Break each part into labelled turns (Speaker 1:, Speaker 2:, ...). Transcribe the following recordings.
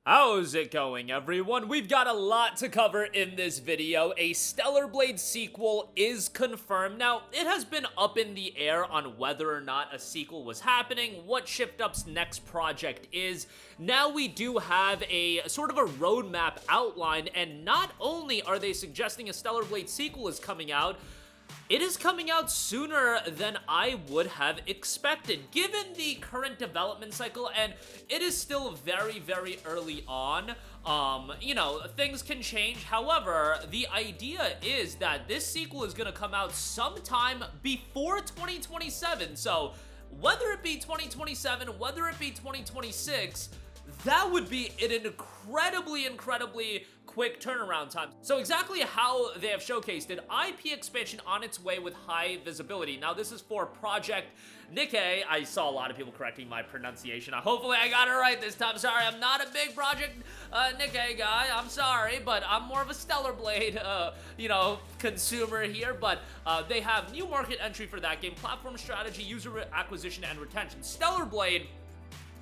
Speaker 1: How's it going, everyone? We've got a lot to cover in this video. A Stellar Blade sequel is confirmed. Now, it has been up in the air on whether or not a sequel was happening, what ShiftUp's next project is. Now we do have a sort of a roadmap outline, and not only are they suggesting a Stellar Blade sequel is coming out, it is coming out sooner than I would have expected, given the current development cycle, and it is still very, very early on. You know, things can change. However, the idea is that this sequel is going to come out sometime before 2027. So, whether it be 2027, whether it be 2026, that would be an incredibly quick turnaround time. So exactly how they have showcased it, IP expansion on its way with high visibility. Now this is for Project Nikke. I saw a lot of people correcting my pronunciation. Hopefully I got it right this time. Sorry, I'm not a big Project Nikke guy. I'm sorry, but I'm more of a Stellar Blade, consumer here. But they have new market entry for that game, platform strategy, user acquisition, and retention. Stellar Blade,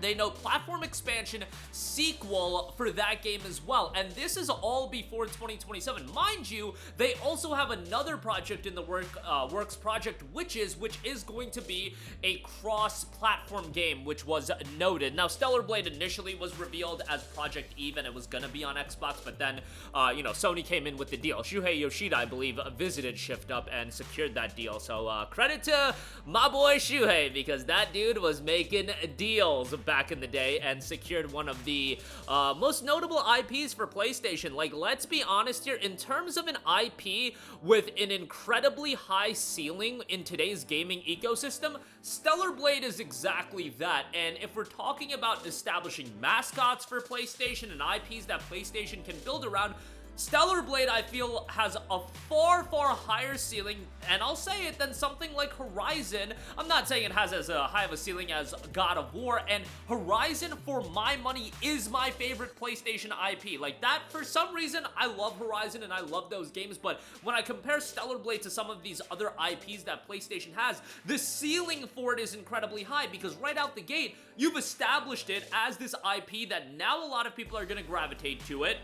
Speaker 1: they note platform expansion sequel for that game as well, and this is all before 2027. Mind you, they also have another project in the works, Project Witches, which is going to be a cross-platform game, which was noted. Now, Stellar Blade initially was revealed as Project Eve, and it was gonna be on Xbox, but then, Sony came in with the deal. Shuhei Yoshida, I believe, visited ShiftUp and secured that deal, so credit to my boy Shuhei, because that dude was making deals back in the day and secured one of the most notable IPs for PlayStation. Like, let's be honest here, in terms of an IP with an incredibly high ceiling in today's gaming ecosystem, Stellar Blade is exactly that. And if we're talking about establishing mascots for PlayStation and IPs that PlayStation can build around, Stellar Blade, I feel, has a far higher ceiling, and I'll say it, than something like Horizon. I'm not saying it has as high of a ceiling as God of War, and Horizon, for my money, is my favorite PlayStation IP. Like, that, for some reason, I love Horizon and I love those games, but when I compare Stellar Blade to some of these other IPs that PlayStation has, the ceiling for it is incredibly high, because right out the gate, you've established it as this IP that now a lot of people are going to gravitate to it.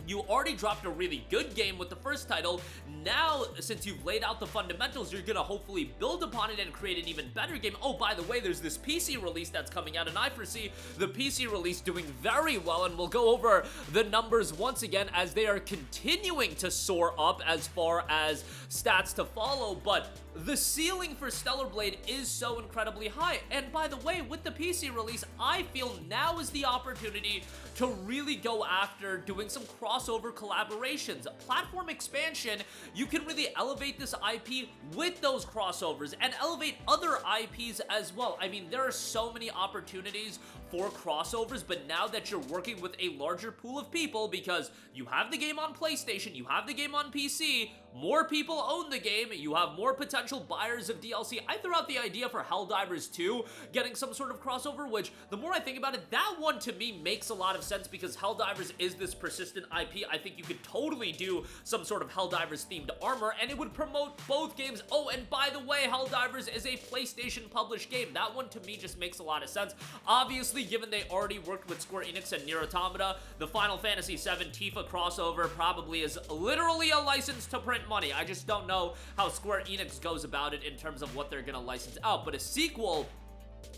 Speaker 1: You already dropped a really good game with the first title. Now, since you've laid out the fundamentals, you're gonna hopefully build upon it and create an even better game. Oh, by the way, there's this PC release that's coming out, and I foresee the PC release doing very well, and we'll go over the numbers once again as they are continuing to soar up as far as stats to follow, but the ceiling for Stellar Blade is so incredibly high. And by the way, with the PC release, I feel now is the opportunity to really go after doing some crossover collaborations. Platform expansion, you can really elevate this IP with those crossovers and elevate other IPs as well. I mean, there are so many opportunities for crossovers, but now that you're working with a larger pool of people, because you have the game on PlayStation, you have the game on PC, more people own the game, you have more potential buyers of DLC. I threw out the idea for Helldivers 2 getting some sort of crossover, which, the more I think about it, that one to me makes a lot of sense, because Helldivers is this persistent IP. I think you could totally do some sort of Helldivers themed armor, and it would promote both games. Oh, and by the way, Helldivers is a PlayStation published game. That one to me just makes a lot of sense. Obviously, given they already worked with Square Enix and Nier Automata, the Final Fantasy VII Tifa crossover probably is literally a license to print money. I just don't know how Square Enix goes about it in terms of what they're gonna license out, but a sequel,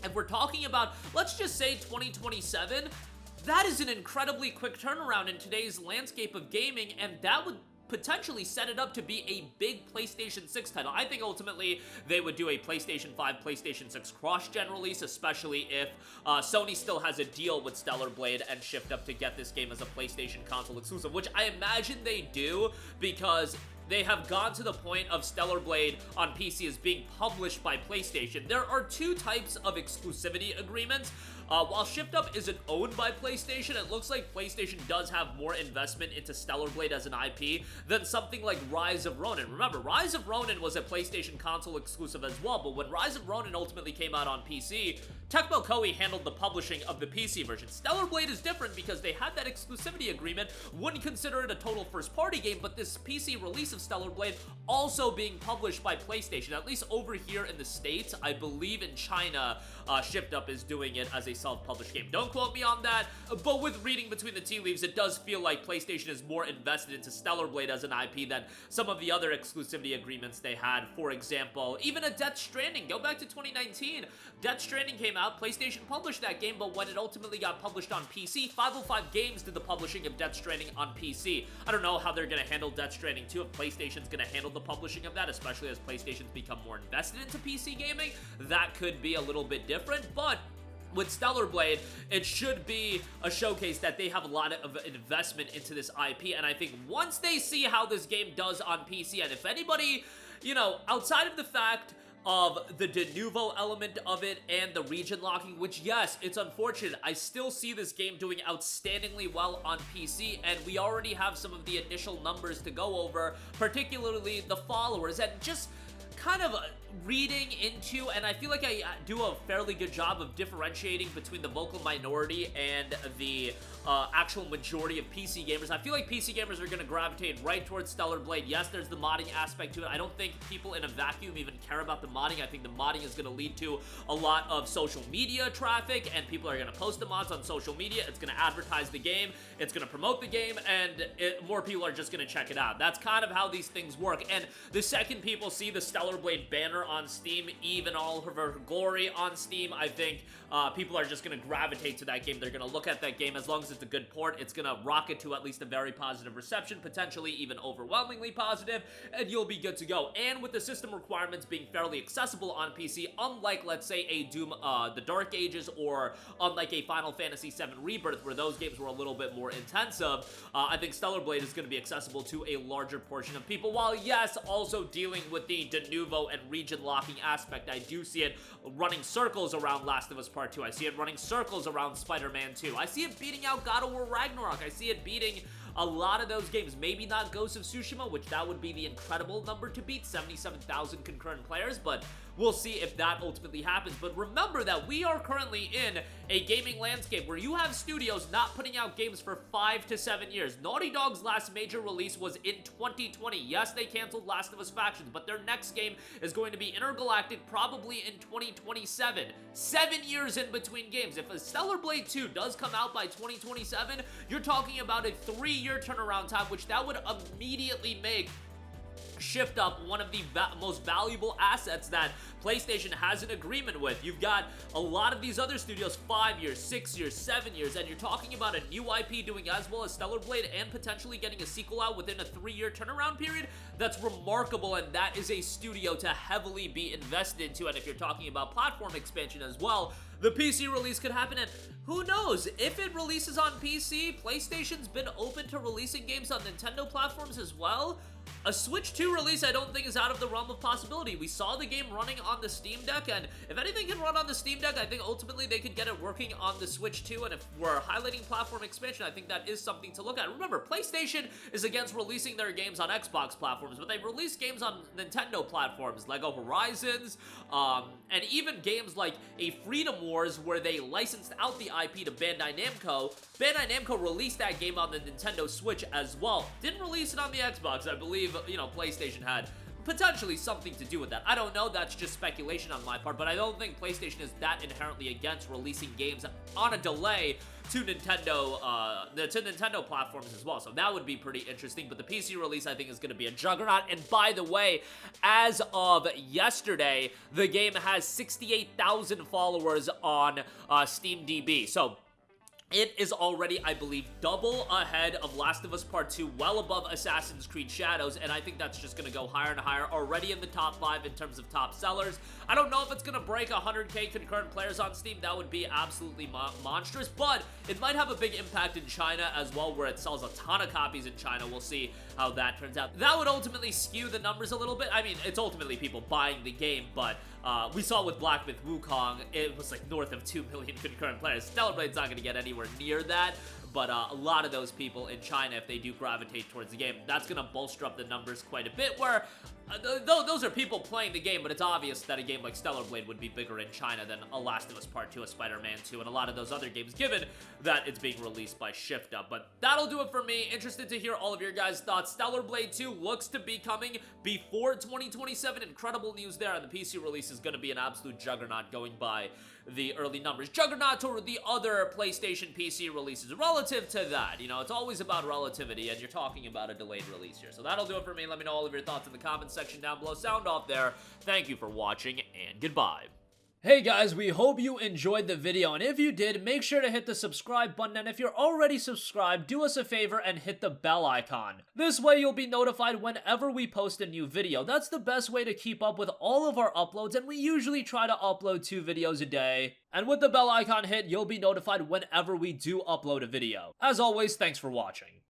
Speaker 1: if we're talking about, let's just say 2027, that is an incredibly quick turnaround in today's landscape of gaming, and that would potentially set it up to be a big PlayStation 6 title. I think ultimately they would do a PlayStation 5, PlayStation 6 cross-gen release, especially if Sony still has a deal with Stellar Blade and ShiftUp to get this game as a PlayStation console exclusive, which I imagine they do, because they have gone to the point of Stellar Blade on PC as being published by PlayStation. There are two types of exclusivity agreements. While ShiftUp isn't owned by PlayStation, it looks like PlayStation does have more investment into Stellar Blade as an IP than something like Rise of Ronin. Remember, Rise of Ronin was a PlayStation console exclusive as well, but when Rise of Ronin ultimately came out on PC, Tecmo Koei handled the publishing of the PC version. Stellar Blade is different because they had that exclusivity agreement, wouldn't consider it a total first-party game, but this PC release of Stellar Blade also being published by PlayStation, at least over here in the States. I believe in China, ShiftUp is doing it as a self-published game. Don't quote me on that, but with reading between the tea leaves, it does feel like PlayStation is more invested into Stellar Blade as an IP than some of the other exclusivity agreements they had. For example, even a Death Stranding. Go back to 2019. Death Stranding came out, PlayStation published that game, but when it ultimately got published on PC, 505 Games did the publishing of Death Stranding on PC. I don't know how they're going to handle Death Stranding 2, if PlayStation's going to handle the publishing of that, especially as PlayStation's become more invested into PC gaming. That could be a little bit different, but with Stellar Blade, it should be a showcase that they have a lot of investment into this IP, and I think once they see how this game does on PC, and if anybody, you know, outside of the fact of the de novo element of it and the region locking, which, yes, it's unfortunate, I still see this game doing outstandingly well on PC, and we already have some of the initial numbers to go over, particularly the followers, and just kind of reading into, and I feel like I do a fairly good job of differentiating between the vocal minority and the actual majority of PC gamers. I feel like PC gamers are going to gravitate right towards Stellar Blade. Yes, there's the modding aspect to it. I don't think people in a vacuum even care about the modding. I think the modding is going to lead to a lot of social media traffic, and people are going to post the mods on social media. It's going to advertise the game, it's going to promote the game, and more people are just going to check it out. That's kind of how these things work, and the second people see the Stellar Blade banner on Steam, even all of her glory on Steam, I think people are just going to gravitate to that game. They're going to look at that game. As long as it's a good port, it's going to rocket to at least a very positive reception, potentially even overwhelmingly positive, and you'll be good to go. And with the system requirements being fairly accessible on PC, unlike, let's say, a Doom, The Dark Ages, or unlike a Final Fantasy VII Rebirth, where those games were a little bit more intensive, I think Stellar Blade is going to be accessible to a larger portion of people, while, yes, also dealing with the de novo and region locking aspect. I do see it running circles around Last of Us Part 2. I see it running circles around Spider-Man 2. I see it beating out God of War Ragnarok. I see it beating a lot of those games. Maybe not Ghost of Tsushima, which that would be the incredible number to beat, 77,000 concurrent players, but we'll see if that ultimately happens. But remember that we are currently in a gaming landscape where you have studios not putting out games for 5 to 7 years. Naughty Dog's last major release was in 2020. Yes, they canceled Last of Us Factions, but their next game is going to be Intergalactic probably in 2027. 7 years in between games. If a Stellar Blade 2 does come out by 2027, you're talking about a 3-year turnaround time, which that would immediately make Shift Up one of the most valuable assets that PlayStation has an agreement with. You've got a lot of these other studios 5 years, 6 years, 7 years, and you're talking about a new IP doing as well as Stellar Blade and potentially getting a sequel out within a 3-year turnaround period. That's remarkable, and that is a studio to heavily be invested into. And if you're talking about platform expansion as well, the PC release could happen, and who knows, if it releases on PC, PlayStation's been open to releasing games on Nintendo platforms as well. A Switch 2 release I don't think is out of the realm of possibility. We saw the game running on the Steam Deck, and if anything can run on the Steam Deck, I think ultimately they could get it working on the Switch 2, and if we're highlighting platform expansion, I think that is something to look at. Remember, PlayStation is against releasing their games on Xbox platforms, but they've released games on Nintendo platforms, Lego Horizons, and even games like a Freedom Wars where they licensed out the IP to Bandai Namco. Bandai Namco released that game on the Nintendo Switch as well. Didn't release it on the Xbox. I believe, you know, PlayStation had potentially something to do with that. I don't know, that's just speculation on my part, but I don't think PlayStation is that inherently against releasing games on a delay to Nintendo platforms as well, so that would be pretty interesting. But the PC release, I think, is going to be a juggernaut. And by the way, as of yesterday, the game has 68,000 followers on SteamDB, so it is already, I believe, double ahead of Last of Us Part 2, well above Assassin's Creed Shadows, and I think that's just going to go higher and higher, already in the top 5 in terms of top sellers. I don't know if it's going to break 100k concurrent players on Steam. That would be absolutely monstrous, but it might have a big impact in China as well, where it sells a ton of copies in China. We'll see how that turns out. That would ultimately skew the numbers a little bit. I mean, it's ultimately people buying the game, but we saw with Black Myth Wukong, it was like north of 2 million concurrent players. Stellar Blade's not going to get anywhere near that, but a lot of those people in China, if they do gravitate towards the game, that's going to bolster up the numbers quite a bit, where those are people playing the game, but it's obvious that a game like Stellar Blade would be bigger in China than a Last of Us Part 2, a Spider-Man 2, and a lot of those other games, given that it's being released by Shift Up. But that'll do it for me. Interested to hear all of your guys' thoughts. Stellar Blade 2 looks to be coming before 2027. Incredible news there, and the PC release is going to be an absolute juggernaut going by the early numbers Juggernaut or the other PlayStation PC releases. Relative to that, you know, it's always about relativity, and you're talking about a delayed release here. So that'll do it for me. Let me know all of your thoughts in the comments section down below. Sound off there. Thank you for watching, and goodbye. Hey guys, we hope you enjoyed the video, and if you did, make sure to hit the subscribe button, and if you're already subscribed, do us a favor and hit the bell icon. This way you'll be notified whenever we post a new video. That's the best way to keep up with all of our uploads, and we usually try to upload 2 videos a day. And with the bell icon hit, you'll be notified whenever we do upload a video. As always, thanks for watching.